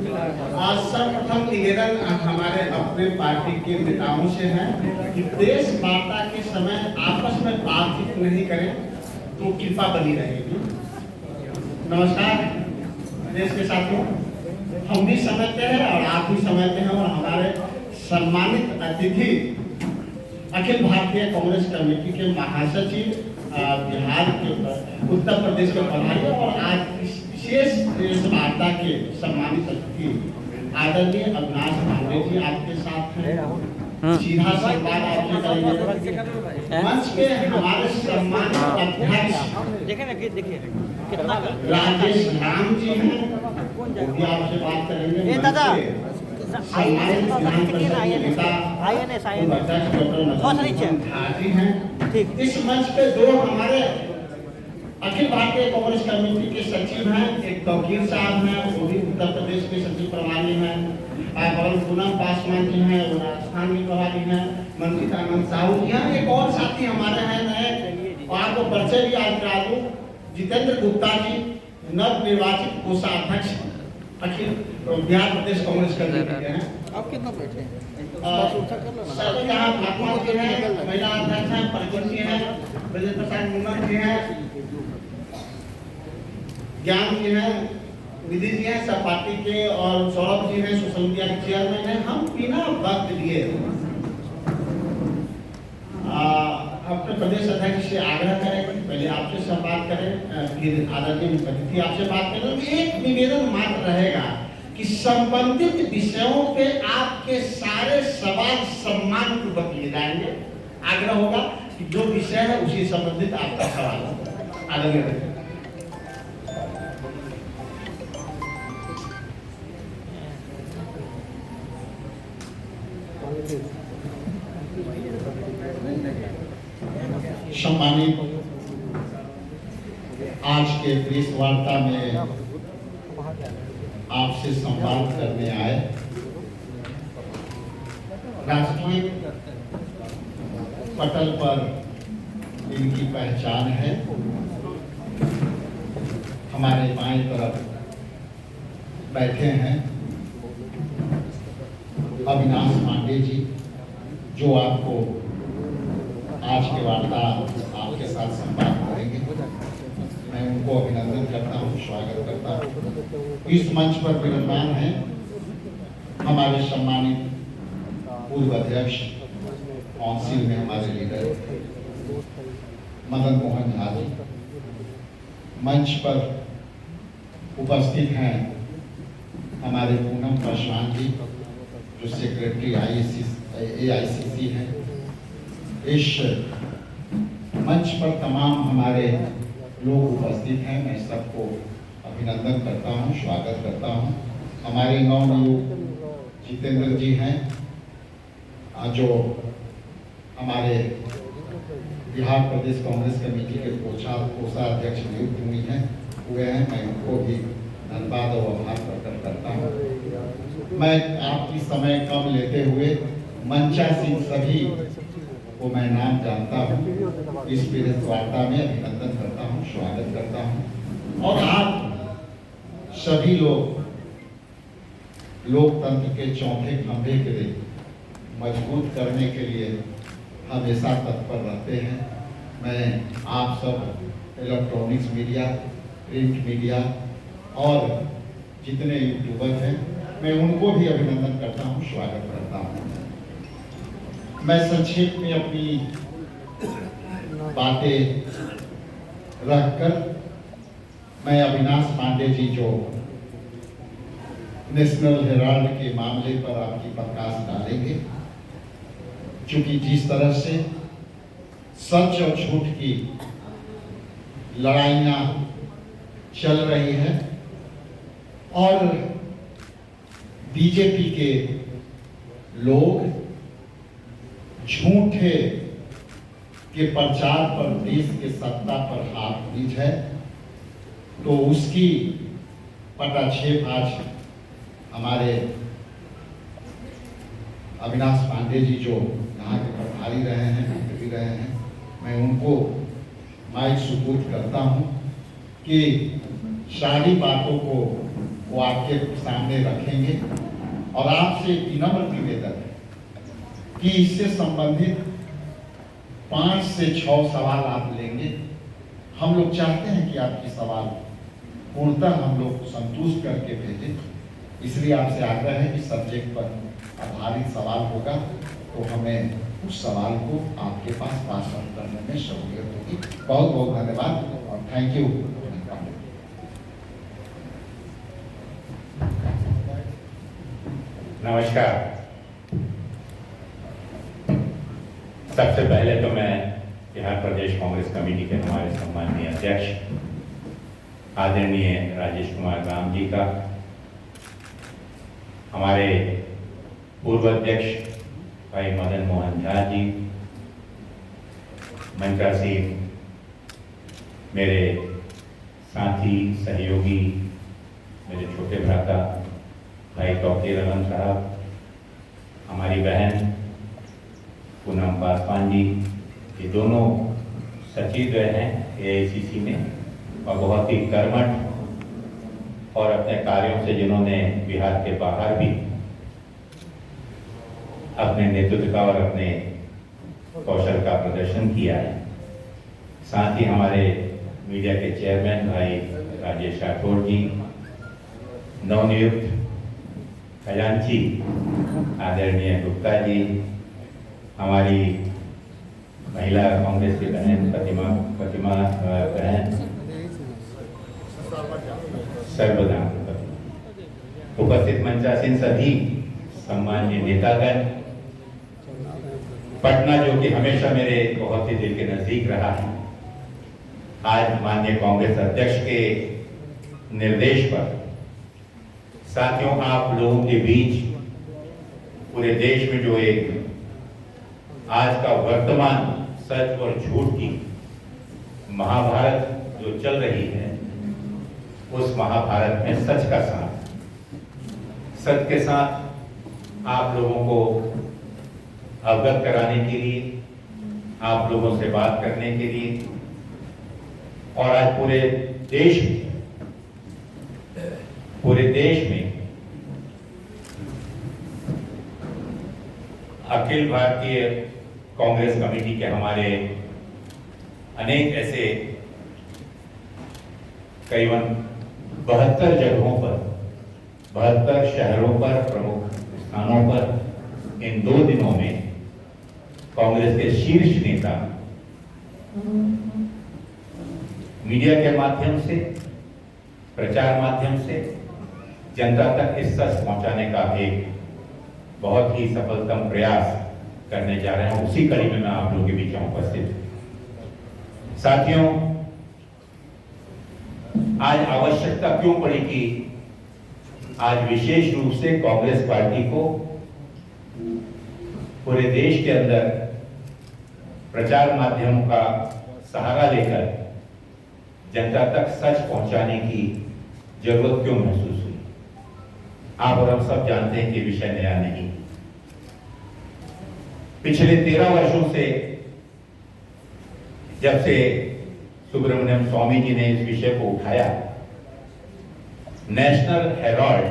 आज सर्वप्रथम निवेदन हमारे अपने पार्टी के नेताओं से है कि देश वार्ता के समय आपस में बातचीत नहीं करें तो कृपा बनी रहेगी। नमस्कार देश के साथियों, हम भी समझते हैं और आप भी समझते हैं और हमारे सम्मानित अतिथि अखिल भारतीय कांग्रेस कमेटी के महासचिव बिहार के उत्तर प्रदेश के प्रभारी और आज विशेष देश वार्ता के सम्मानित अतिथि आदरणीय अविनाश पांडे जी आपके साथ हैं। सीधा संवाद आपसे करेंगे। मंच पे हमारे सम्मानित अध्यक्ष राजेश राम जी हैं, वो भी आपसे बात करेंगे। इस मंच पे दो हमारे अखिल भारतीय कांग्रेस कमेटी के सचिव हैं, एक तौकीर साहब हैं, वो भी उत्तर प्रदेश के सचिव प्रभारी हैं, और पूनम पासवान जी हैं, वो राजस्थान के प्रभारी हैं, मंत्रित आनंद साहू जी हैं। एक और साथी हमारे हैं नए, और आपको परिचय भी आज करा दूं, जितेंद्र गुप्ता जी नव निर्वाचित कोषाध्यक्ष अखिल बिहार प्रदेश कांग्रेस कमेटी के हैं। आप कितना बैठे हैं? सर यहाँ भागवत जी हैं, महिला अध्यक्ष हैं, प्रज्वल जी हैं, ब्रजेश प्रसाद मुन्ना जी हैं, ज्ञान जी हैं, विधि जी हैं, सब पार्टी के, और सौरभ जी हैं, सोशल मीडिया के चेयरमैन हैं। हम बिना वक्त लिए अपने प्रदेश अध्यक्ष से आग्रह करें कि पहले आपसे संवाद करें, फिर आदरणीय अतिथि आपसे बात करें। एक निवेदन मात्र रहेगा कि संबंधित विषयों पे आपके सारे सवाल सम्मान पूर्वक लिए जाएंगे। आग्रह होगा कि जो विषय है उसी संबंधित आपका सवाल होगा। आदरणीय सम्मानित, आज के प्रेस वार्ता में आपसे संवाद करने आए राष्ट्रीय पटल पर इनकी पहचान है। हमारे बाएं तरफ बैठे हैं अविनाश पांडे जी, जो आपको आज के वार्ता आपके साथ संवाद करेंगे। मैं उनको अभिनंदन करता हूँ, स्वागत करता हूँ। इस मंच पर विराजमान हैं हमारे सम्मानित पूर्व अध्यक्ष काउंसिल में हमारे लीडर मदन मोहन झा जी। मंच पर उपस्थित हैं हमारे पूनम पासवान जी, जो सेक्रेटरी AICC हैं। इस मंच पर तमाम हमारे लोग उपस्थित हैं, मैं सबको अभिनंदन करता हूं, स्वागत करता हूं। हमारे नवनियुक्त जितेंद्र जी हैं, जो हमारे बिहार प्रदेश कांग्रेस कमेटी के कोषाध्यक्ष नियुक्त हुए हैं। मैं उनको भी धन्यवाद और आभार प्रकट करता हूं। मैं आपकी समय कम लेते हुए मंचासीन सभी को मैं नाम जानता हूँ, इस प्रेस वार्ता में अभिनंदन करता हूँ, स्वागत करता हूँ। और आप सभी लोग लोकतंत्र के चौथे खंभे के लिए मजबूत करने के लिए हमेशा तत्पर रहते हैं। मैं आप सब इलेक्ट्रॉनिक्स मीडिया, प्रिंट मीडिया और जितने यूट्यूबर हैं, मैं उनको भी अभिनंदन करता हूँ, स्वागत करता हूँ। मैं संक्षेप में अपनी बातें रखकर मैं अविनाश पांडे जी, जो नेशनल हेराल्ड के मामले पर आपकी प्रकाश डालेंगे, क्योंकि जिस तरह से सच और झूठ की लड़ाइयाँ चल रही है और बीजेपी के लोग झूठे के प्रचार पर देश के सत्ता पर हाथ बीज है, तो उसकी पटाक्षेप आज हमारे अविनाश पांडे जी, जो यहाँ के प्रभारी रहे हैं, मंत्री रहे हैं, मैं उनको माइक सुपुर्द करता हूँ कि सारी बातों को वो आपके सामने रखेंगे और आपसे विनम्र निवेदन है कि इससे संबंधित 5 से 6 सवाल आप लेंगे। हम लोग चाहते हैं कि आपकी सवाल पूर्णतः हम लोग संतुष्ट करके भेजें, इसलिए आपसे आग्रह है कि सब्जेक्ट पर आधारित सवाल होगा तो हमें उस सवाल को आपके पास पास ऑन करने में सहूलियत होगी। बहुत बहुत धन्यवाद और थैंक यू। नमस्कार। सबसे पहले तो मैं बिहार प्रदेश कांग्रेस कमेटी के हमारे सम्माननीय अध्यक्ष आदरणीय राजेश कुमार राम जी का, हमारे पूर्व अध्यक्ष भाई मदन मोहन झा जी, मंचासीन मेरे साथी सहयोगी, मेरे छोटे भ्राता भाई तौकीर आलम साहब, हमारी बहन पूनम पासवान जी, ये दोनों सचिव हैं AICC में और बहुत ही कर्मठ और अपने कार्यों से जिन्होंने बिहार के बाहर भी अपने नेतृत्व का और अपने कौशल का प्रदर्शन किया है। साथ ही हमारे मीडिया के चेयरमैन भाई राजेश राठौर जी, नवनियुक्त खजांची आदरणीय गुप्ता जी, हमारी महिला कांग्रेस की बहन प्रतिमा बहन सर्वदा, उपस्थित मंचासीन सभी सम्मानीय नेतागण, पटना जो कि हमेशा मेरे बहुत ही दिल के नजदीक रहा है, आज माननीय कांग्रेस अध्यक्ष के निर्देश पर साथियों आप लोगों के बीच पूरे देश में जो एक आज का वर्तमान सच और झूठ की महाभारत जो चल रही है, उस महाभारत में सच का साथ, सच के साथ आप लोगों को अवगत कराने के लिए, आप लोगों से बात करने के लिए, और आज पूरे देश में अखिल भारतीय कांग्रेस कमेटी के हमारे अनेक ऐसे करीबन 72 जगहों पर, 72 शहरों पर, प्रमुख स्थानों पर इन 2 दिनों में कांग्रेस के शीर्ष नेता मीडिया के माध्यम से, प्रचार माध्यम से जनता तक इस सच पहुंचाने का एक बहुत ही सफलतम प्रयास करने जा रहे हैं। उसी कड़ी में मैं आप लोगों के बीच उपस्थित हूं। साथियों, आज आवश्यकता क्यों पड़ी कि आज विशेष रूप से कांग्रेस पार्टी को पूरे देश के अंदर प्रचार माध्यमों का सहारा लेकर जनता तक सच पहुंचाने की जरूरत क्यों महसूस हुई? आप और हम सब जानते हैं कि विषय नया नहीं। पिछले 13 वर्षों से जब से सुब्रमण्यम स्वामी जी ने इस विषय को उठाया, नेशनल हेराल्ड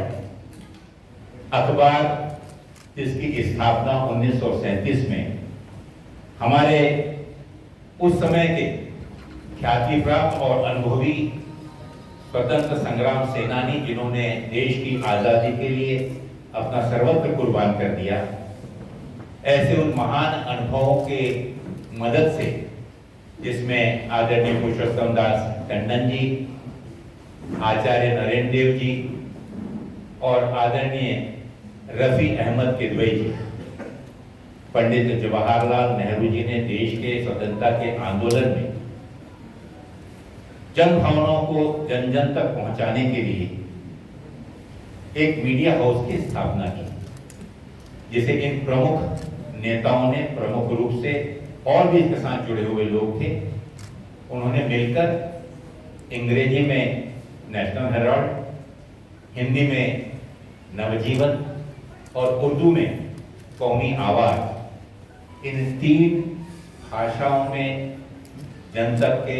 अखबार जिसकी स्थापना 1937 में हमारे उस समय के ख्याति प्राप्त और अनुभवी स्वतंत्र संग्राम सेनानी जिन्होंने देश की आजादी के लिए अपना सर्वत्र कुर्बान कर दिया, ऐसे उन महान अनुभवों के मदद से, जिसमें आदरणीय पुरुषोत्तम दास टंडन जी, आचार्य नरेंद्र देव जी और आदरणीय रफी अहमद किदवई जी, पंडित जवाहरलाल नेहरू जी ने देश के स्वतंत्रता के आंदोलन में जन भावनाओं को जन जन तक पहुंचाने के लिए एक मीडिया हाउस की स्थापना की, जिसे इन प्रमुख नेताओं ने, प्रमुख रूप से और भी इसके साथ जुड़े हुए लोग थे, उन्होंने मिलकर अंग्रेजी में नेशनल हेराल्ड, हिंदी में नवजीवन और उर्दू में कौमी आवाज, इन 3 भाषाओं में जनता के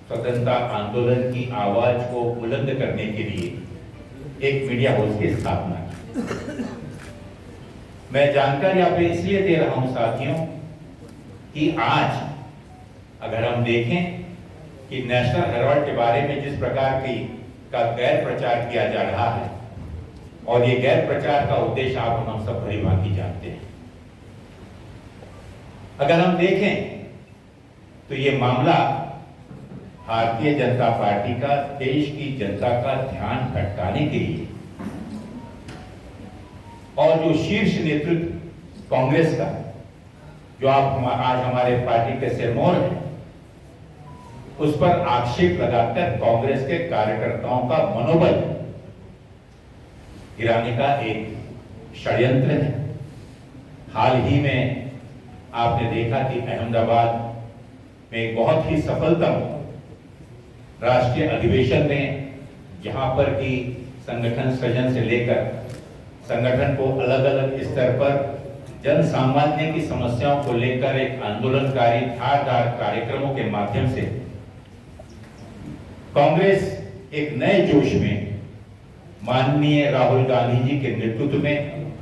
स्वतंत्रता आंदोलन की आवाज को बुलंद करने के लिए एक मीडिया हाउस की स्थापना की। मैं जानकारी आप इसलिए दे रहा हूं साथियों कि आज अगर हम देखें कि नेशनल हेराल्ड के बारे में जिस प्रकार का गैर प्रचार किया जा रहा है, और ये गैर प्रचार का उद्देश्य आप हम सब भली भांति जानते हैं। अगर हम देखें तो ये मामला भारतीय जनता पार्टी का देश की जनता का ध्यान भटकाने के लिए, और जो शीर्ष नेतृत्व कांग्रेस का, जो आज हमारे पार्टी के सिरमौर हैं, उस पर आक्षेप लगाकर कांग्रेस के कार्यकर्ताओं का मनोबल गिराने का एक षड्यंत्र है। हाल ही में आपने देखा कि अहमदाबाद में एक बहुत ही सफलतम राष्ट्रीय अधिवेशन में, जहां पर कि संगठन सृजन से लेकर संगठन को अलग अलग स्तर पर जन सामान्य की समस्याओं को लेकर एक आंदोलनकारी धारदार कार्यक्रमों के माध्यम से कांग्रेस एक नए जोश में माननीय राहुल गांधी जी के नेतृत्व में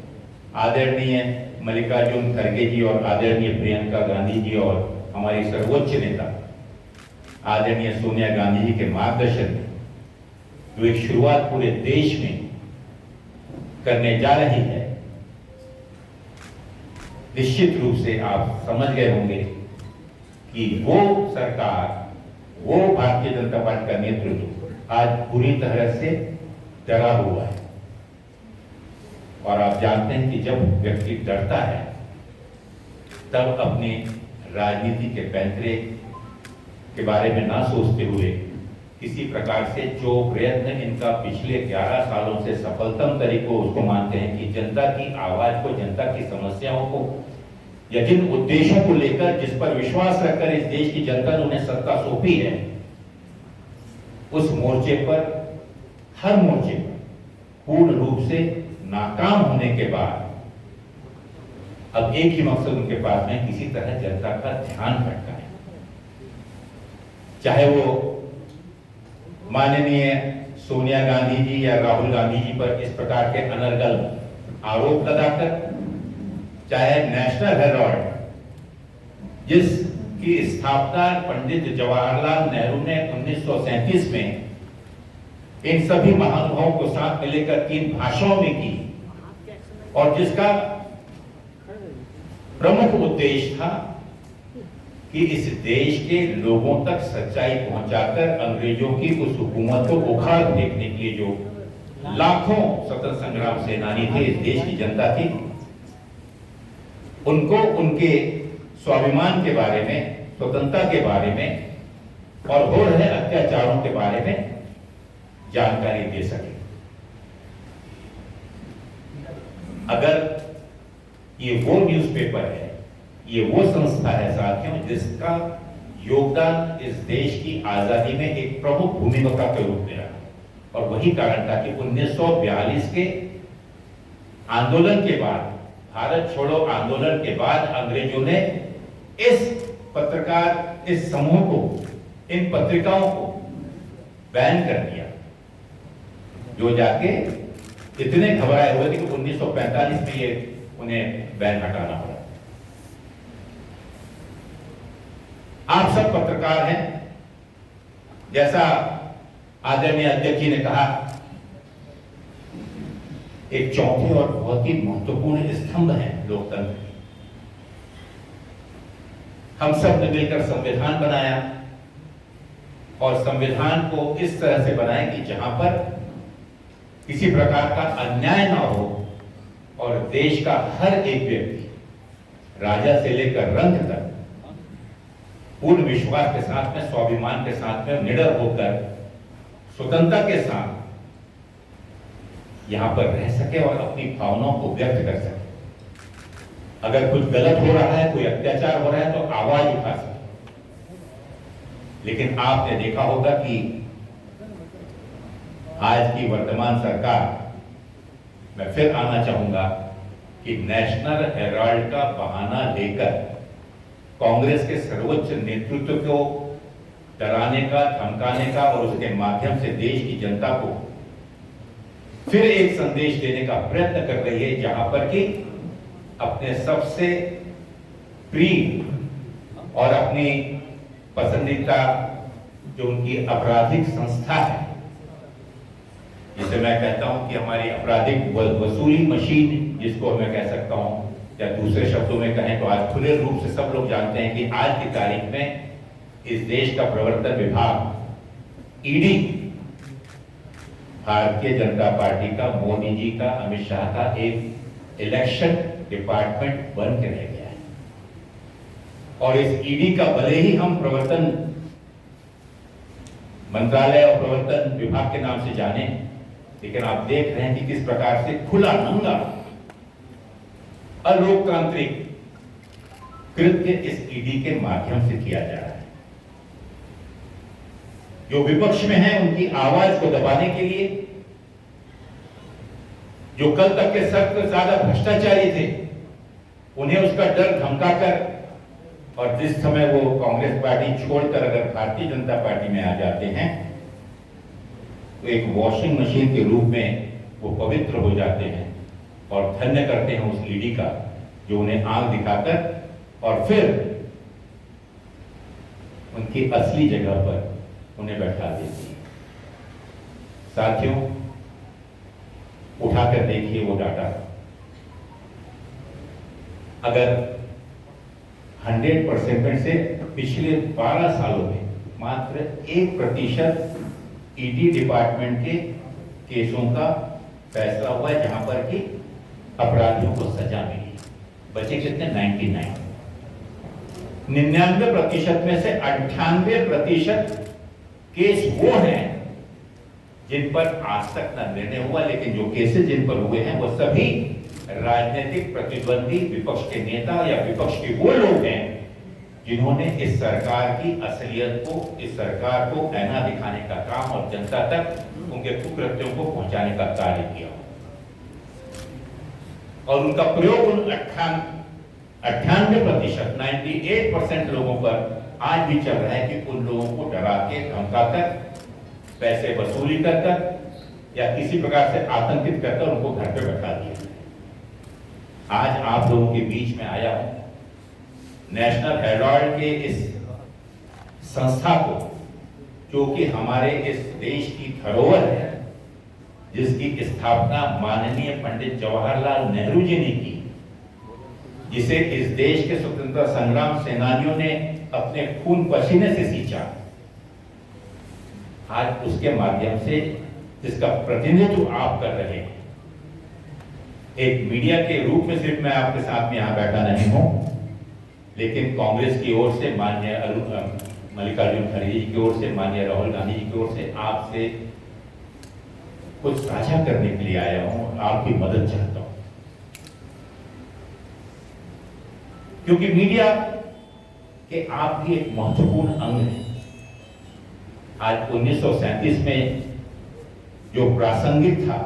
आदरणीय मल्लिकार्जुन खड़गे जी और आदरणीय प्रियंका गांधी जी और हमारी सर्वोच्च नेता आदरणीय सोनिया गांधी जी के मार्गदर्शन में जो एक शुरुआत पूरे देश में करने जा रही है, निश्चित रूप से आप समझ गए होंगे कि वो सरकार, वो भारतीय जनता पार्टी का नेतृत्व आज पूरी तरह से डरा हुआ है। और आप जानते हैं कि जब व्यक्ति डरता है तब अपने राजनीति के पैंतरे के बारे में ना सोचते हुए किसी प्रकार से जो प्रयत्न इनका पिछले 11 सालों से सफलतम तरीकों उसको मानते हैं कि जनता की आवाज को, जनता की समस्याओं को या जिन उद्देश्यों को लेकर जिस पर विश्वास रखकर इस देश की जनता ने उन्हें सत्ता सौंपी है, उस मोर्चे पर, हर मोर्चे पर पूर्ण रूप से नाकाम होने के बाद अब एक ही मकसद उनके पास में किसी तरह जनता का ध्यान भटकाए। चाहे वो माननीय सोनिया गांधी जी या राहुल गांधी जी पर इस प्रकार के अनर्गल आरोप लगाकर, चाहे नेशनल हेराल्ड जिसकी स्थापना पंडित जवाहरलाल नेहरू ने 1937 में इन सभी महानुभावों को साथ में लेकर 3 भाषाओं में की, और जिसका प्रमुख उद्देश्य था कि इस देश के लोगों तक सच्चाई पहुंचाकर अंग्रेजों की उस हुकूमत को उखाड़ फेंकने के लिए जो लाखों स्वतंत्र संग्राम सेनानी थे, इस देश की जनता थी, उनको उनके स्वाभिमान के बारे में, स्वतंत्रता के बारे में और हो रहे अत्याचारों के बारे में जानकारी दे सके। अगर ये वो न्यूज़पेपर है, ये वो संस्था है साथियों जिसका योगदान इस देश की आजादी में एक प्रमुख भूमिका के रूप में रहा, और वही कारण था कि 1942 के आंदोलन के बाद, भारत छोड़ो आंदोलन के बाद अंग्रेजों ने इस पत्रकार, इस समूह को, इन पत्रिकाओं को बैन कर दिया, जो जाके इतने घबराए हुए थे कि 1945 में ये उन्हें बैन हटाना पड़ा। आप सब पत्रकार हैं, जैसा आदरणीय अध्यक्ष जी ने कहा, एक चौथे और बहुत ही महत्वपूर्ण स्तंभ है लोकतंत्र। हम सब ने मिलकर संविधान बनाया, और संविधान को इस तरह से बनाए कि जहां पर किसी प्रकार का अन्याय ना हो, और देश का हर एक व्यक्ति, राजा से लेकर रंक तक, पूर्ण विश्वास के साथ में, स्वाभिमान के साथ में, निडर होकर, स्वतंत्रता के साथ यहां पर रह सके और अपनी भावनाओं को व्यक्त कर सके। अगर कुछ गलत हो रहा है, कोई अत्याचार हो रहा है, तो आवाज उठा सके। लेकिन आपने देखा होगा कि आज की वर्तमान सरकार, मैं फिर आना चाहूंगा कि नेशनल हेराल्ड का बहाना लेकर कांग्रेस के सर्वोच्च नेतृत्व को डराने का, धमकाने का और उसके माध्यम से देश की जनता को फिर एक संदेश देने का प्रयत्न कर रही है, जहां पर कि अपने सबसे प्रिय और अपनी पसंदीदा जो उनकी आपराधिक संस्था है, जिसे मैं कहता हूं कि हमारी आपराधिक वसूली मशीन, जिसको मैं कह सकता हूं, या दूसरे शब्दों में कहें तो आज खुले रूप से सब लोग जानते हैं कि आज की तारीख में इस देश का प्रवर्तन विभाग ईडी भारतीय जनता पार्टी का, मोदी जी का, अमित शाह का एक इलेक्शन डिपार्टमेंट बन के रह गया है। और इस ईडी का भले ही हम प्रवर्तन मंत्रालय और प्रवर्तन विभाग के नाम से जाने, लेकिन आप देख रहे हैं कि किस प्रकार से खुला नंगा अलोकतांत्रिक कृत्य इस ईडी के माध्यम से किया जा रहा है। जो विपक्ष में है उनकी आवाज को दबाने के लिए, जो कल तक के सख्त ज्यादा भ्रष्टाचारी थे, उन्हें उसका डर धमकाकर, और जिस समय वो कांग्रेस पार्टी छोड़कर अगर भारतीय जनता पार्टी में आ जाते हैं तो एक वॉशिंग मशीन के रूप में वो पवित्र हो जाते हैं और धन्य करते हैं उस ईडी का, जो उन्हें आंख दिखाकर और फिर उनकी असली जगह पर उन्हें बैठा देती है। साथियों, उठाकर देखिए वो डाटा। अगर 100% में से पिछले 12 सालों में मात्र 1% ईडी डिपार्टमेंट के केसों का फैसला हुआ है जहां पर कि अपराधियों को सजा मिली, बचे कितने? 99% में से 98% केस वो हैं जिन पर आज तक न निर्णय हुआ, लेकिन जो केसेस जिन पर हुए हैं वो सभी राजनीतिक प्रतिद्वंदी, विपक्ष के नेता या विपक्ष के वो लोग हैं जिन्होंने इस सरकार की असलियत को, इस सरकार को ऐना दिखाने का काम और जनता तक उनके कुकृत्यों को पहुंचाने का कार्य किया। और उनका प्रयोग उन 98%, 98% लोगों पर आज भी चल रहा है कि उन लोगों को डरा के, धमकाकर, पैसे वसूली कर या किसी प्रकार से आतंकित करकर उनको घर पे बैठा दिया। आज आप लोगों के बीच में आया हूं नेशनल हेराल्ड के इस संस्था को, जो कि हमारे इस देश की धरोहर है, जिसकी स्थापना माननीय पंडित जवाहरलाल नेहरू जी ने की, जिसे इस देश के स्वतंत्रता संग्राम सेनानियों ने अपने खून पसीने से सींचा। आज उसके माध्यम से जिसका प्रतिनिधित्व आप कर रहे हैं, एक मीडिया के रूप में सिर्फ मैं आपके साथ में यहां बैठा नहीं हूं, लेकिन कांग्रेस की ओर से माननीय मल्लिकार्जुन खड़गे जी की ओर से, माननीय राहुल गांधी जी की ओर से आपसे कुछ साझा करने के लिए आया हूं, आपकी मदद चाहता हूं। क्योंकि मीडिया के आप भी एक महत्वपूर्ण अंग है। आज 1937 में जो प्रासंगिक था,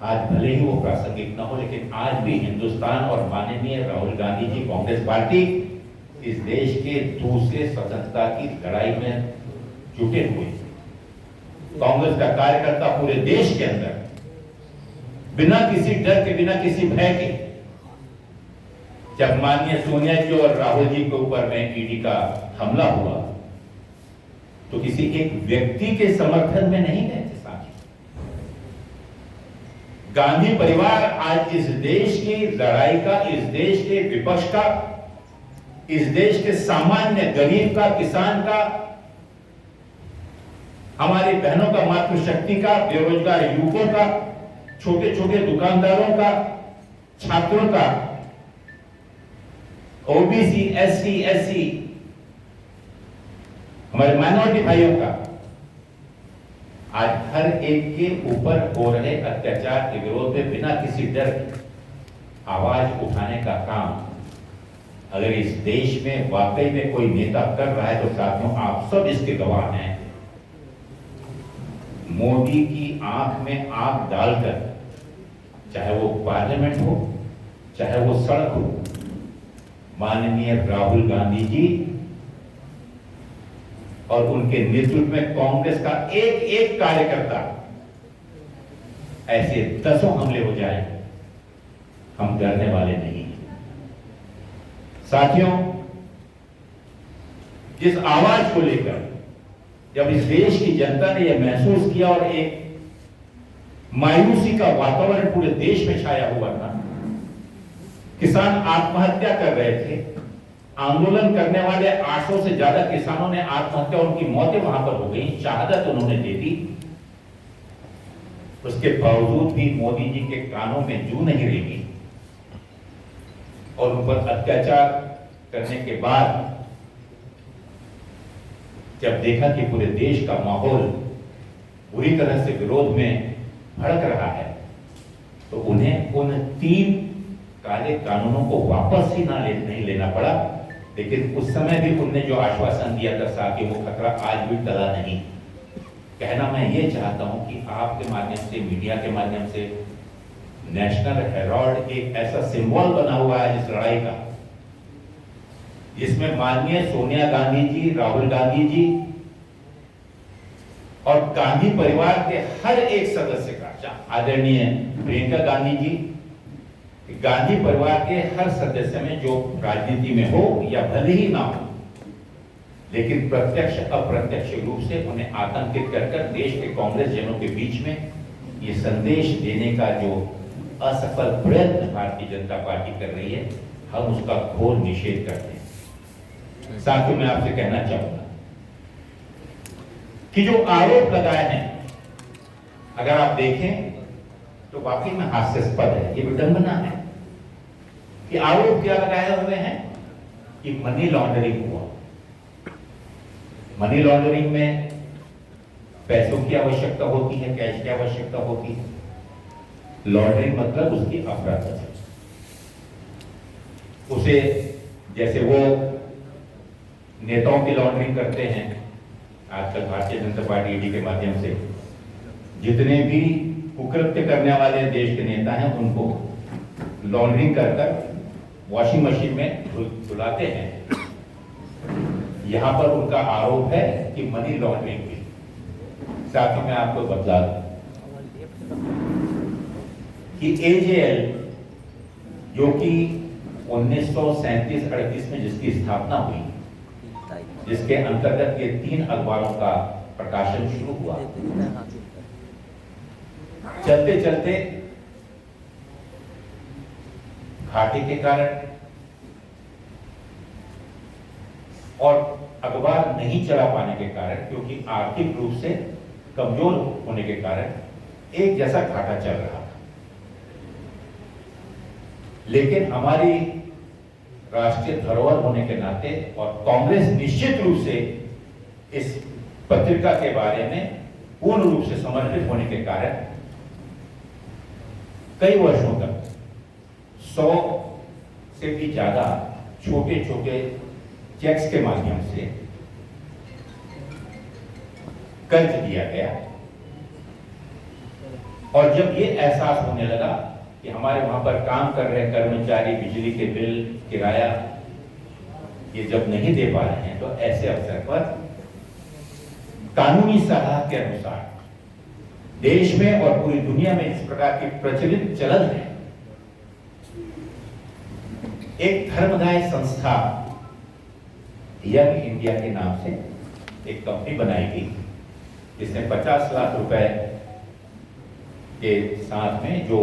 आज भले ही वो प्रासंगिक ना हो, लेकिन आज भी हिंदुस्तान और माननीय राहुल गांधी जी, कांग्रेस पार्टी इस देश के दूसरे स्वतंत्रता की लड़ाई में जुटे हुए। कांग्रेस का कार्यकर्ता पूरे देश के अंदर बिना किसी डर के, बिना किसी भय के, जब माननीय सोनिया जी और राहुल जी के ऊपर में ईडी का हमला हुआ तो किसी एक व्यक्ति के समर्थन में नहीं गए थे साथी। गांधी परिवार आज इस देश की लड़ाई का, इस देश के विपक्ष का, इस देश के सामान्य गरीब का, किसान का, हमारी बहनों का, मातृशक्ति का, बेरोजगार युवकों का, छोटे छोटे दुकानदारों का, छात्रों का, ओबीसी, एससी, एससी, हमारे माइनॉरिटी भाइयों का, आज हर एक के ऊपर हो रहे अत्याचार के विरोध में बिना किसी डर के आवाज उठाने का काम अगर इस देश में वाकई में कोई नेता कर रहा है तो साथियों आप सब इसके गवाह हैं। मोदी की आंख में आंख डालकर, चाहे वो पार्लियामेंट हो, चाहे वो सड़क हो, माननीय राहुल गांधी जी और उनके नेतृत्व में कांग्रेस का एक एक कार्यकर्ता ऐसे दसों हमले हो जाए, हम डरने वाले नहीं हैं। साथियों, जिस आवाज को लेकर जब इस देश की जनता ने यह महसूस किया और एक मायूसी का वातावरण पूरे देश में छाया हुआ था, किसान आत्महत्या कर रहे थे, आंदोलन करने वाले 800 से ज्यादा किसानों ने आत्महत्या, उनकी मौतें वहां पर हो गई, शहादत उन्होंने दे दी। उसके बावजूद भी मोदी जी के कानों में जू नहीं रेंगी और उन पर अत्याचार करने के बाद जब देखा कि पूरे देश का माहौल बुरी तरह से विरोध में भड़क रहा है, तो उन्हें उन 3 काले कानूनों को वापस ही नहीं लेना पड़ा। लेकिन उस समय भी उनने जो आश्वासन दिया था साथ ही वो खतरा आज भी टला नहीं। कहना मैं ये चाहता हूं कि आपके माध्यम से, मीडिया के माध्यम से, नेशनल हेराल्ड एक ऐसा सिंबल बना हुआ है इस लड़ाई का, जिसमें माननीय सोनिया गांधी जी, राहुल गांधी जी और गांधी परिवार के हर एक सदस्य का, आदरणीय प्रियंका गांधी जी, गांधी परिवार के हर सदस्य में जो राजनीति में हो या भले ही ना हो, लेकिन प्रत्यक्ष अप्रत्यक्ष रूप से उन्हें आतंकित कर देश के कांग्रेस जनों के बीच में ये संदेश देने का जो असफल प्रयत्न भारतीय जनता पार्टी कर रही है, हम उसका घोर निषेध करते हैं। साथियों, मैं आपसे कहना चाहूंगा कि जो आरोप लगाए हैं, अगर आप देखें तो वाकई में हास्यास्पद है, ये विडंबना है कि आरोप क्या लगाए हुए हैं कि मनी लॉन्ड्रिंग हुआ। मनी लॉन्ड्रिंग में पैसों की आवश्यकता होती है, कैश की आवश्यकता होती है। लॉन्ड्रिंग मतलब उसकी अफरा-तफरी, उसे जैसे वो नेताओं की लॉन्ड्रिंग करते हैं आजकल भारतीय जनता पार्टी ईडी के माध्यम से, जितने भी कुकृत्य करने वाले देश के नेता हैं उनको लॉन्ड्रिंग कर वॉशिंग मशीन में धुलाते हैं। यहां पर उनका आरोप है कि मनी लॉन्ड्रिंग की। साथ ही मैं आपको बतला दूं कि एजेएल, जो कि 1937-38 में जिसकी स्थापना हुई, जिसके अंतर्गत ये 3 अखबारों का प्रकाशन शुरू हुआ, चलते चलते घाटे के कारण और अखबार नहीं चला पाने के कारण, क्योंकि आर्थिक रूप से कमजोर होने के कारण एक जैसा घाटा चल रहा था। लेकिन हमारी राष्ट्रीय धरोहर होने के नाते और कांग्रेस निश्चित रूप से इस पत्रिका के बारे में पूर्ण रूप से समर्पित होने के कारण कई वर्षों तक 100 से भी ज्यादा छोटे छोटे चेक्स के माध्यम से कर्ज दिया गया। और जब ये एहसास होने लगा कि हमारे वहां पर काम कर रहे कर्मचारी बिजली के बिल, किराया ये जब नहीं दे पा रहे हैं, तो ऐसे अवसर पर कानूनी सलाह के अनुसार देश में और पूरी दुनिया में इस प्रकार की प्रचलित चलन है, एक धर्मदाय संस्था यंग इंडिया के नाम से एक कंपनी बनाई गई, जिसने 50 लाख रुपए के साथ में जो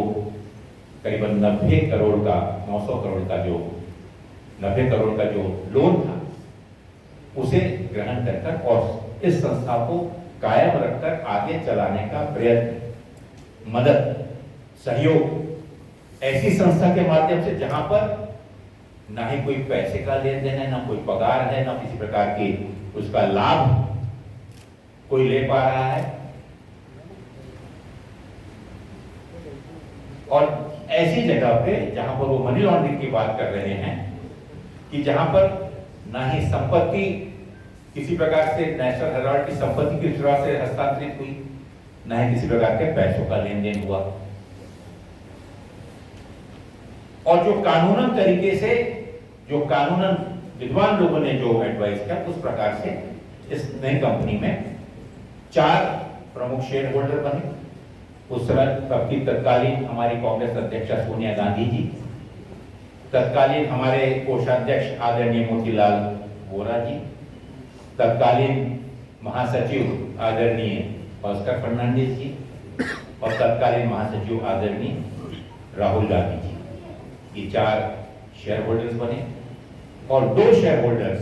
करीबन 90 करोड़ का 900 करोड़ का जो 90 करोड़ का जो लोन था, उसे ग्रहण कर और इस संस्था को कायम रखकर आगे चलाने का प्रयत्न, मदद, सहयोग ऐसी संस्था के माध्यम से जहां पर ना ही कोई पैसे का लेन देन है, ना कोई पगार है, ना किसी प्रकार की उसका लाभ कोई ले पा रहा है। और ऐसी जगह पे जहां पर वो मनी लॉन्ड्रिंग की बात कर रहे हैं कि जहां पर ना ही संपत्ति किसी प्रकार से नेशनल हेराल्ड की संपत्ति किस तरह से हस्तांतरित हुई, ना ही किसी प्रकार के पैसों का लेन देन हुआ, और जो कानूनन तरीके से, जो कानूनन विद्वान लोगों ने जो एडवाइस किया, उस प्रकार से इस नई कंपनी में 4 प्रमुख शेयर होल्डर बने उस समय तब की तत्कालीन हमारी कांग्रेस अध्यक्षा सोनिया गांधी जी, तत्कालीन हमारे कोषाध्यक्ष आदरणीय मोतीलाल वोरा जी, तत्कालीन महासचिव आदरणीय भास्कर फर्नांडिस जी और तत्कालीन महासचिव आदरणीय राहुल गांधी जी, ये 4 शेयर होल्डर्स बने और 2 शेयर होल्डर्स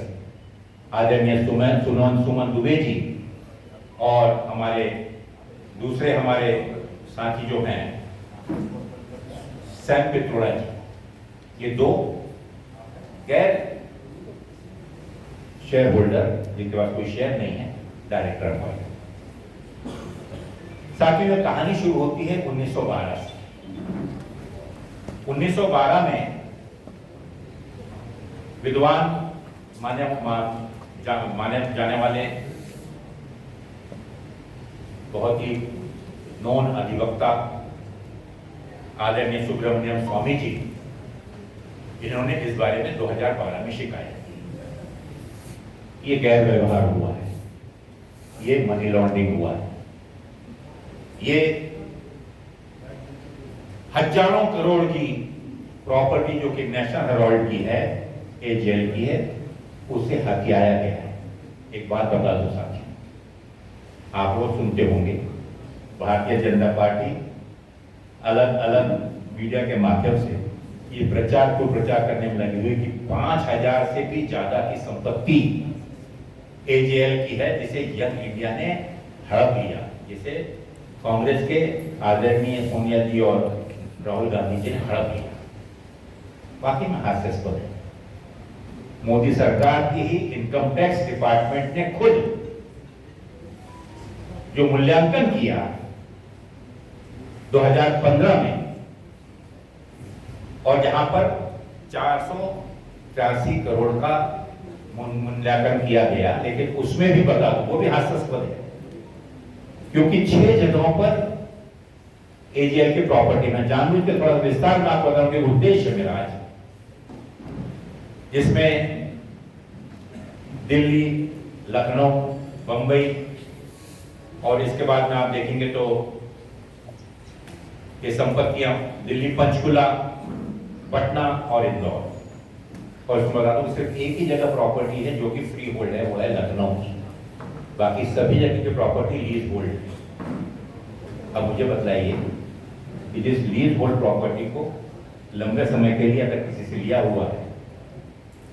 आदरणीय सुमन दुबे जी और हमारे दूसरे हमारे साथी जो हैं सैम पित्रोड़ा जी, ये 2 गैर शेयर होल्डर जिनके पास कोई शेयर नहीं है डायरेक्टर अपॉइंट। साथ में कहानी शुरू होती है 1912 से। 1912 में विद्वान माने जाने वाले बहुत ही नॉन अधिवक्ता आदरणीय सुब्रमण्यम स्वामी जी, इन्होंने इस बारे में 2012 में शिकायत की। ये गैर व्यवहार हुआ है, ये मनी लॉन्ड्रिंग हुआ है, ये हजारों करोड़ की प्रॉपर्टी जो कि नेशनल हेराल्ड की है, एजेएल की है, उसे हथियाया गया है। एक बात बता दो साथियों, आप लोग सुनते होंगे भारतीय जनता पार्टी अलग अलग मीडिया के माध्यम से ये प्रचार को प्रचार करने में लगी हुई कि 5000 से भी ज्यादा की संपत्ति एजेएल की है, जिसे यंग इंडिया ने हड़प लिया, जिसे कांग्रेस के आदरणीय सोनिया जी और राहुल गांधी जी ने हड़प लिया। वाकई में हास्यास्पद है। मोदी सरकार की ही इनकम टैक्स डिपार्टमेंट ने खुद जो मूल्यांकन किया 2015 में और जहां पर 483 करोड़ का मूल्यांकन किया गया, लेकिन उसमें भी बता दो वो भी हास्यास्पद है, क्योंकि 6 जगहों पर एजीएल की प्रॉपर्टी में जानबूझ के थोड़ा विस्तार में आपको बताऊंगे उद्देश्य मेरा आज, जिसमें दिल्ली, लखनऊ, बंबई और इसके बाद में आप देखेंगे तो ये संपत्तियां दिल्ली, पंचकुला, पटना और इंदौर। और इसमें बता दूं सिर्फ एक ही जगह प्रॉपर्टी है जो कि फ्री होल्ड है, वो है लखनऊ की। बाकी सभी जगह की प्रॉपर्टी लीज होल्ड है। अब मुझे बताइए कि जिस लीज होल्ड प्रॉपर्टी को लंबे समय के लिए अगर किसी से लिया हुआ है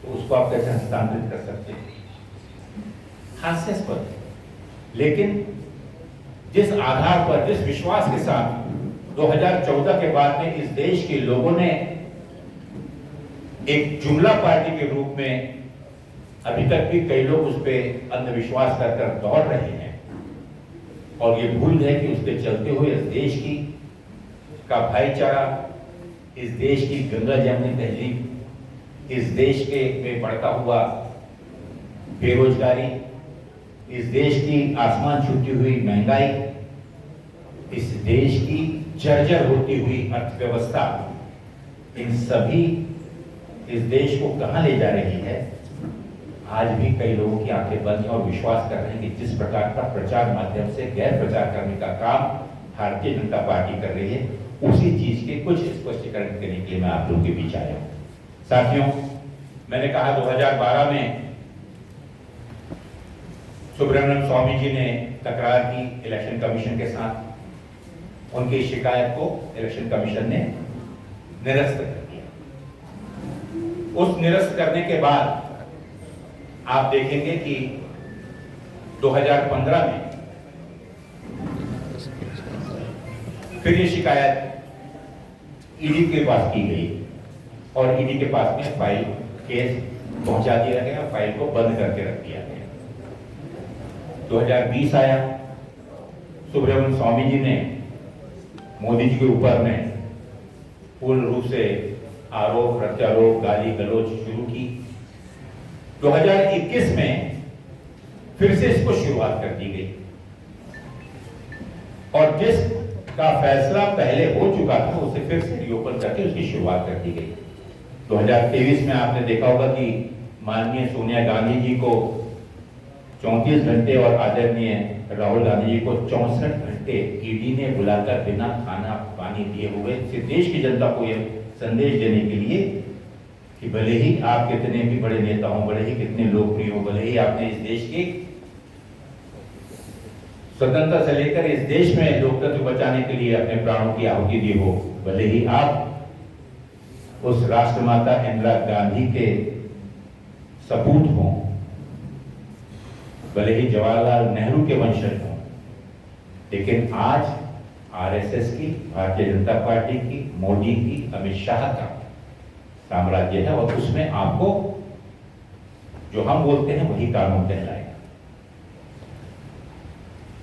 तो उसको आप कैसे हस्तांतरित कर सकते हैं? हास्यास्पद। लेकिन जिस आधार पर, जिस विश्वास के साथ 2014 के बाद में इस देश के लोगों ने एक जुमला पार्टी के रूप में, अभी तक भी कई लोग उस पर अंधविश्वास कर दौड़ रहे हैं और ये भूल गए कि उसके चलते हुए इस देश की का भाईचारा, इस देश की गंगा जमनी तहजीब, इस देश के में बढ़ता हुआ बेरोजगारी, इस देश की आसमान छूती हुई महंगाई, इस देश की जर्जर होती हुई अर्थव्यवस्था, इन सभी इस देश को कहां ले जा रही है? आज भी कई लोगों की आंखें बंद हैं और विश्वास कर रहे हैं कि जिस प्रकार का प्रचार माध्यम से गैर प्रचार करने का काम भारतीय जनता पार्टी कर रही है, उसी चीज के कुछ स्पष्टीकरण देने के लिए मैं आप लोगों के बीच आया हूं। साथियों, मैंने कहा 2012 में सुब्रमण्यम स्वामी जी ने तकरार की इलेक्शन कमीशन के साथ। उनकी शिकायत को इलेक्शन कमीशन ने निरस्त कर दिया। उस निरस्त करने के बाद आप देखेंगे कि 2015 में फिर ये शिकायत ईडी के पास की गई और ईडी के पास में फाइल केस पहुंचा दिया गया, फाइल को बंद करके रख दिया गया। 2020 आया, सुब्रमण्यम स्वामी जी ने मोदी जी के ऊपर में पूर्ण रूप से आरोप प्रत्यारोप, गाली गलौज शुरू की। 2021 में फिर से इसको शुरुआत कर दी गई और जिसका फैसला पहले हो चुका था उसे फिर से रिओपन करके उसकी शुरुआत कर दी गई। 2023 में आपने देखा होगा कि माननीय सोनिया गांधी जी को 34 घंटे और आदरणीय राहुल गांधी जी को 64 घंटे ईडी ने बुलाकर बिना खाना पानी दिए हुए देश की जनता को यह संदेश देने के लिए कि भले ही आप कितने भी बड़े नेता हों, भले ही कितने लोकप्रिय हो, भले ही आपने इस देश की स्वतंत्रता से लेकर इस देश में लोकतंत्र बचाने के लिए अपने प्राणों की आहुति दी हो, भले ही आप उस राष्ट्रमाता इंदिरा गांधी के सपूत हों, भले ही जवाहरलाल नेहरू के वंशज हों, लेकिन आज आरएसएस की, भारतीय जनता पार्टी की, मोदी की, अमित शाह का साम्राज्य है और उसमें आपको जो हम बोलते हैं वही कानून कहलाएगा।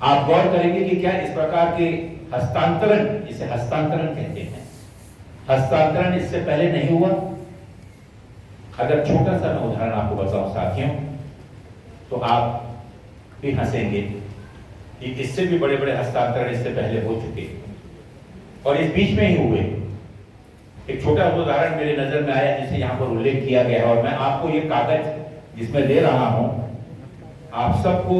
आप गौर करेंगे कि क्या इस प्रकार के हस्तांतरण, जिसे हस्तांतरण कहते हैं, हस्तांतरण इससे पहले नहीं हुआ। अगर छोटा सा मैं उदाहरण आपको बताऊं साथियों, तो आप भी हंसेंगे कि इससे भी बड़े बड़े हस्तांतरण इससे पहले हो चुके और इस बीच में ही हुए। एक छोटा उदाहरण मेरे नजर में आया जिसे यहां पर उल्लेख किया गया है और मैं आपको ये कागज जिसमें दे रहा हूं, आप सबको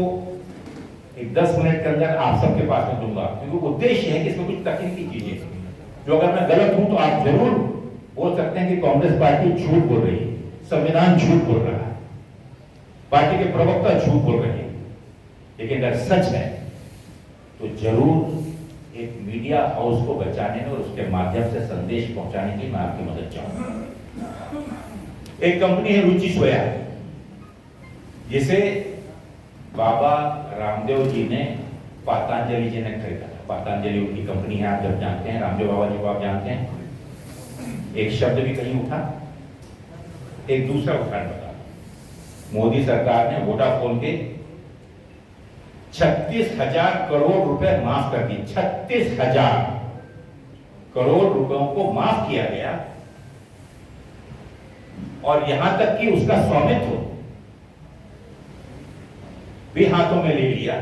एक 10 मिनट के अंदर आप सबके पास में दूंगा, क्योंकि उद्देश्य है कि इसमें कुछ तकनीकी चीजें जो अगर मैं गलत हूं तो आप जरूर बोल सकते हैं कि कांग्रेस पार्टी झूठ बोल रही है, संविधान झूठ बोल रहा है, पार्टी के प्रवक्ता झूठ बोल रहे हैं। लेकिन अगर सच है तो जरूर एक मीडिया हाउस को बचाने में और उसके माध्यम से संदेश पहुंचाने की मैं आपकी मदद चाहूंगा। एक कंपनी है रुचि सोया, जिसे बाबा रामदेव जी ने, पतंजलि जी ने खरीदा। पतंजलि उनकी कंपनी है, आप जब जानते हैं, रामदेव बाबा जी को आप जानते हैं। एक शब्द भी कहीं उठा। एक दूसरा उदाहरण बता, मोदी सरकार ने वोडाफोन के 36,000 करोड़ रुपए माफ कर दी। 36,000 करोड़ रुपयों को माफ किया गया और यहां तक कि उसका स्वामित्व भी हाथों में ले लिया,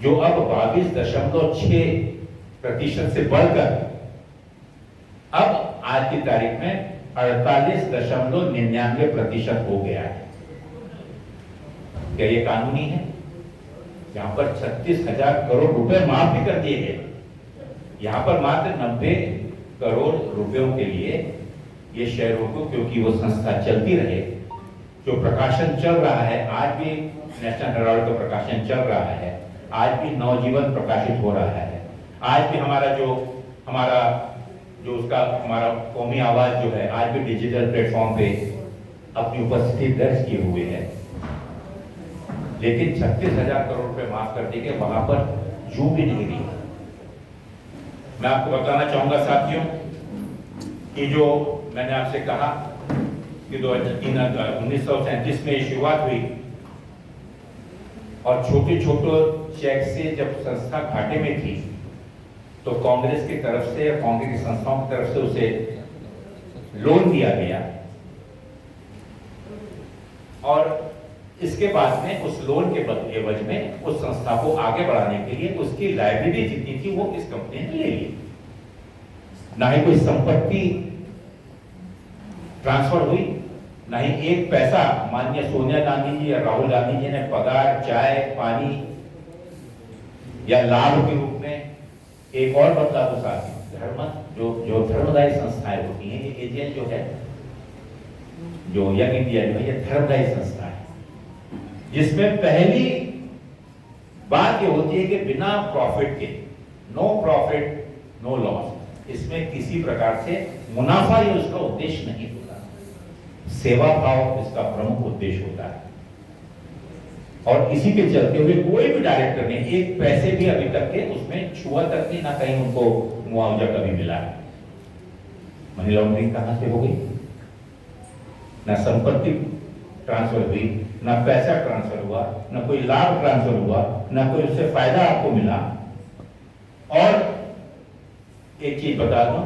जो अब 22.6% से बढ़कर अब आज की तारीख में 48.99% हो गया है। क्या ये कानूनी है? यहां पर 36,000 करोड़ रुपए माफ भी कर दिए गए, यहां पर मात्र 90 करोड़ रुपयों के लिए ये शेयरों को, क्योंकि वो संस्था चलती रहे, जो प्रकाशन चल रहा है, आज भी नेशनल हेराल्ड का प्रकाशन चल रहा है, आज भी नवजीवन प्रकाशित हो रहा है, आज भी हमारा कौमी आवाज जो है, आज भी डिजिटल प्लेटफॉर्म पे अपनी उपस्थिति दर्ज किए हुए है। लेकिन 36,000 करोड़ रुपए माफ कर देंगे, वहां पर जू भी नहीं रही। मैं आपको बताना चाहूंगा साथियों कि जो मैंने आपसे कहा कि 1937 में शुरुआत हुई और छोटे छोटे चेक से जब संस्था घाटे में थी तो कांग्रेस की तरफ से, कांग्रेस की संस्थाओं की तरफ से उसे लोन दिया गया और इसके बाद में उस लोन के एवज में उस संस्था को आगे बढ़ाने के लिए उसकी लायबिलिटी जितनी थी वो इस कंपनी ने ले ली। ना ही कोई संपत्ति ट्रांसफर हुई, ना ही एक पैसा माननीय सोनिया गांधी जी या राहुल गांधी जी ने पगार, चाय, पानी या लाभ के रूप में। एक और बदलाव तो साथी, धर्म जो धर्मदायी संस्थाएं होती हैं, ये एजेंट जो है, जो यंग इंडिया जो है, ये धर्मदायी संस्था है, जिसमें पहली बात ये होती है कि बिना प्रॉफिट के, नो प्रॉफिट नो लॉस, इसमें किसी प्रकार से मुनाफा ही उसका उद्देश्य नहीं होता, सेवा भाव इसका प्रमुख उद्देश्य होता है। और इसी के चलते हुए कोई भी डायरेक्टर ने एक पैसे भी अभी तक के उसमें छुआ तक नहीं, ना कहीं उनको मुआवजा कभी मिला है। मनी लॉन्ड्रिंग कहां से हो गई? ना संपत्ति ट्रांसफर हुई, ना पैसा ट्रांसफर हुआ, ना कोई लाभ ट्रांसफर हुआ, ना कोई उससे फायदा आपको मिला। और एक चीज बता दूं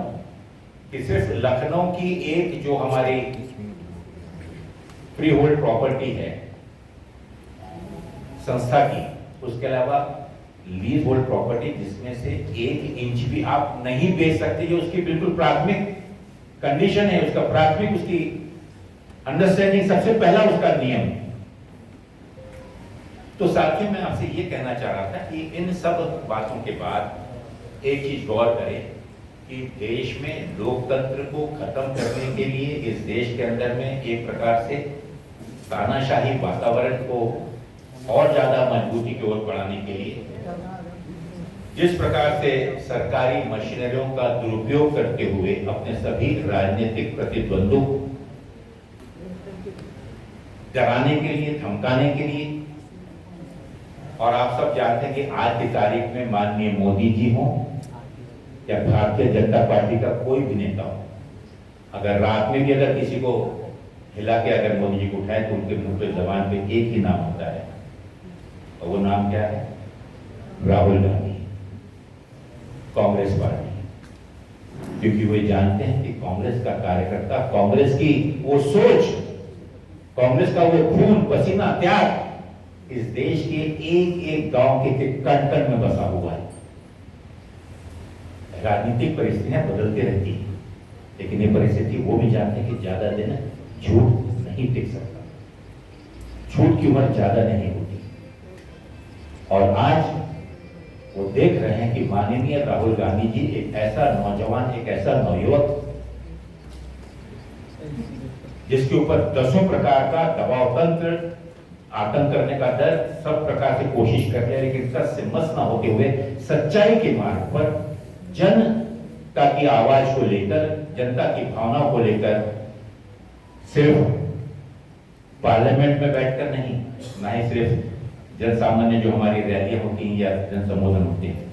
कि सिर्फ लखनऊ की एक जो हमारी फ्री होल्ड प्रॉपर्टी है संस्था की, उसके अलावा लीज होल्ड प्रॉपर्टी जिसमें से 1 इंच भी आप नहीं बेच सकते, जो उसकी बिल्कुल प्राथमिक कंडीशन है, उसका प्राथमिक उसकी अंडरस्टैंडिंग, सबसे पहला उसका नियम। तो तो साथियों, मैं आपसे ये कहना चाह रहा था कि इन सब बातों के बाद एक चीज गौर करें कि देश में लोकतंत्र को खत्म करने के लिए इस देश के अंदर में एक प्रकार से तानाशाही वातावरण को और ज्यादा मजबूती की ओर बढ़ाने के लिए जिस प्रकार से सरकारी मशीनरियों का दुरुपयोग करते हुए अपने सभी राजनीतिक प्रतिद्वंदों को डराने के लिए, धमकाने के लिए, और आप सब जानते हैं कि आज की तारीख में माननीय मोदी जी हो या भारतीय जनता पार्टी का कोई भी नेता हो, अगर रात में भी अगर किसी को हिला के अगर मोदी जी को उठाए तो उनके मुंह पे जबान पे एक ही नाम होता है, और वो नाम क्या है? राहुल गांधी, कांग्रेस पार्टी। क्योंकि वे जानते हैं कि कांग्रेस का कार्यकर्ता, कांग्रेस की वो सोच, कांग्रेस का वो खून पसीना त्याग इस देश के एक एक गांव के कण कण में बसा हुआ है। राजनीतिक परिस्थितियां बदलती रहती है, लेकिन ये परिस्थिति वो भी जानते हैं कि ज्यादा दिन झूठ नहीं टिक सकता, झूठ की उम्र ज्यादा नहीं होती। और आज वो देख रहे हैं कि माननीय राहुल गांधी जी एक ऐसा नौजवान, एक ऐसा नवयुवक जिसके ऊपर दसों प्रकार का दबाव तंत्र, आतंक करने का डर, सब प्रकार से कोशिश कर रहे हैं, लेकिन तस से मस ना होते हुए सच्चाई के मार्ग पर जनता की आवाज को लेकर, जनता की भावनाओं को लेकर सिर्फ पार्लियामेंट में बैठकर नहीं, ना ही सिर्फ जन सामान्य जो हमारी रैलियां होती हैं या जन संबोधन होते हैं,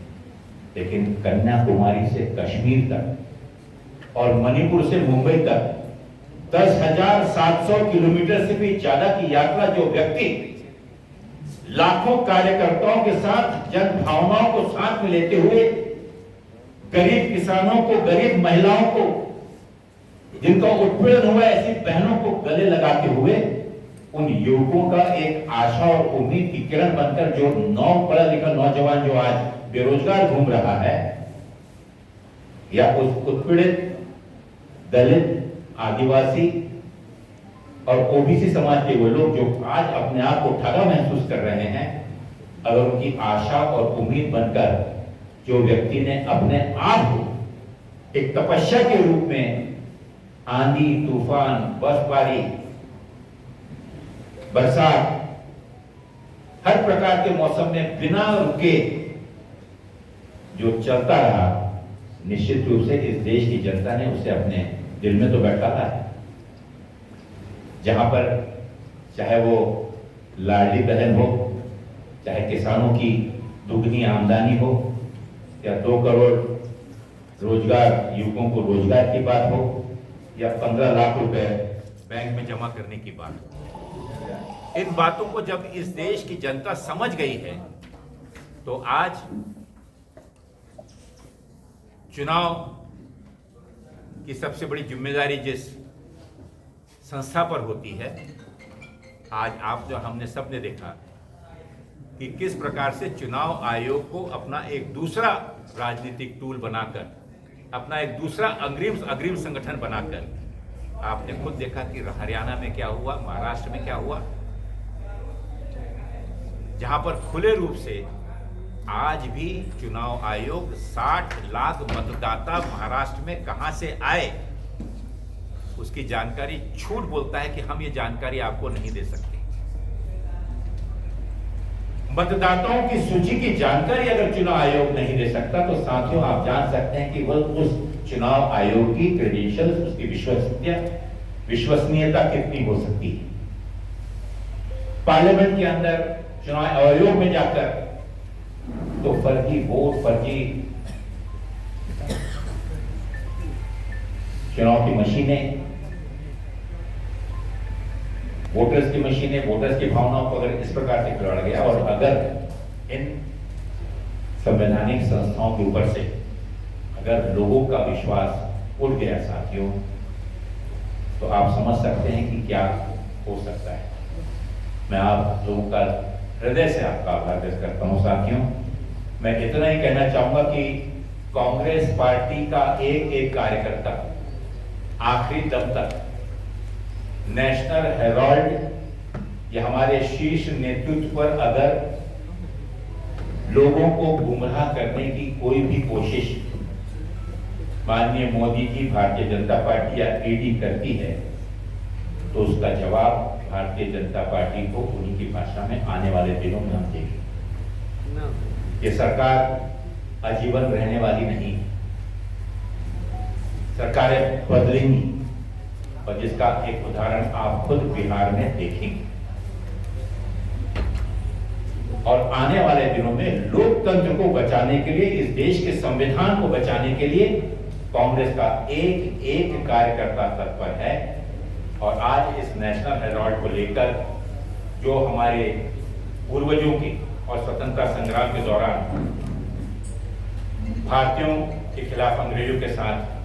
लेकिन कन्याकुमारी से कश्मीर तक और मणिपुर से मुंबई तक 10,700 किलोमीटर से भी ज्यादा की यात्रा जो व्यक्ति लाखों कार्यकर्ताओं के साथ जन भावनाओं को साथ में लेते हुए गरीब किसानों को, गरीब महिलाओं को, जिनका उत्पीड़न हुआ, ऐसी बहनों को गले लगाते हुए उन युवकों का एक आशा और उम्मीद की किरण बनकर जो पढ़ा लिखा नौजवान जो आज बेरोजगार घूम रहा है, या उस उत्पीड़ित दलित, आदिवासी और ओबीसी समाज के वो लोग जो आज अपने आप को ठगा महसूस कर रहे हैं, अगर उनकी आशा और उम्मीद बनकर जो व्यक्ति ने अपने आप को एक तपस्या के रूप में आंधी, तूफान, बर्फबारी, बरसात, हर प्रकार के मौसम में बिना रुके जो चलता रहा, निश्चित रूप से इस देश की जनता ने उसे अपने दिल में तो बैठा था। जहां पर चाहे वो लाडली बहन हो, चाहे किसानों की दुगनी आमदनी हो, या 2 करोड़ रोजगार, युवकों को रोजगार की बात हो, या 15 लाख रुपए बैंक में जमा करने की बात हो, इन बातों को जब इस देश की जनता समझ गई है, तो आज चुनाव की सबसे बड़ी जिम्मेदारी जिस संस्था पर होती है, आज आप जो हमने सबने देखा कि किस प्रकार से चुनाव आयोग को अपना एक दूसरा राजनीतिक टूल बनाकर, अपना एक दूसरा अग्रिम संगठन बनाकर, आपने खुद देखा कि हरियाणा में क्या हुआ, महाराष्ट्र में क्या हुआ, जहां पर खुले रूप से आज भी चुनाव आयोग 60 लाख मतदाता महाराष्ट्र में कहां से आए उसकी जानकारी झूठ बोलता है कि हम ये जानकारी आपको नहीं दे सकते। मतदाताओं की सूची की जानकारी अगर चुनाव आयोग नहीं दे सकता, तो साथियों आप जान सकते हैं कि वह उस चुनाव आयोग की क्रेडेंशियल्स, उसकी विश्वसनीयता कितनी हो सकती है। पार्लियामेंट के अंदर चुनाव आयोग में जाकर तो फर्जी वोट, फर्जी चुनाव की मशीनें, वोटर्स की मशीनें, वोटर्स की भावनाओं को अगर इस प्रकार से खिलवाड़ा गया, और अगर इन संवैधानिक संस्थाओं के ऊपर से अगर लोगों का विश्वास उठ गया साथियों, तो आप समझ सकते हैं कि क्या हो सकता है। मैं आप लोगों का हृदय से आपका आभार व्यक्त करता हूं साथियों। मैं इतना ही कहना चाहूंगा कि कांग्रेस पार्टी का एक एक कार्यकर्ता आखिरी दम तक नेशनल हेराल्ड ये हमारे शीर्ष नेतृत्व पर अगर लोगों को गुमराह करने की कोई भी कोशिश माननीय मोदी जी भारतीय जनता पार्टी या ईडी करती है तो उसका जवाब भारतीय जनता पार्टी को उन्हीं की भाषा में आने वाले दिनों में हम देंगे। ये सरकार आजीवन रहने वाली नहीं, सरकारें बदलेंगी और जिसका एक उदाहरण आप खुद बिहार में देखेंगे। और आने वाले दिनों में लोकतंत्र को बचाने के लिए, इस देश के संविधान को बचाने के लिए कांग्रेस का एक एक कार्यकर्ता तत्पर है। और आज इस नेशनल हेराल्ड को लेकर जो हमारे पूर्वजों के और स्वतंत्रता संग्राम के दौरान भारतीयों के खिलाफ अंग्रेजों के साथ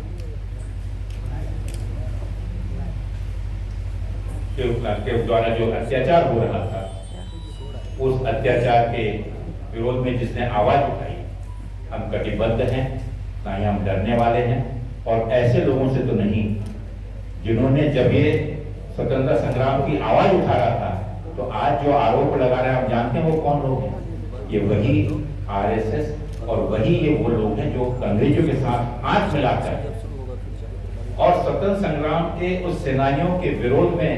के द्वारा जो अत्याचार हो रहा था, उस अत्याचार के विरोध में जिसने आवाज उठाई, हम कटिबद्ध हैं, ना ही हम डरने वाले हैं। और ऐसे लोगों से तो नहीं जिन्होंने जब ये स्वतंत्रता संग्राम की आवाज उठा रहा था तो आज जो आरोप लगा रहे हैं आप जानते हैं वो कौन लोग हैं? ये वही आरएसएस और वही ये वो लोग हैं जो अंग्रेजों के साथ हाथ मिलाकर और स्वतंत्रता संग्राम के उस सेनानियों के विरोध में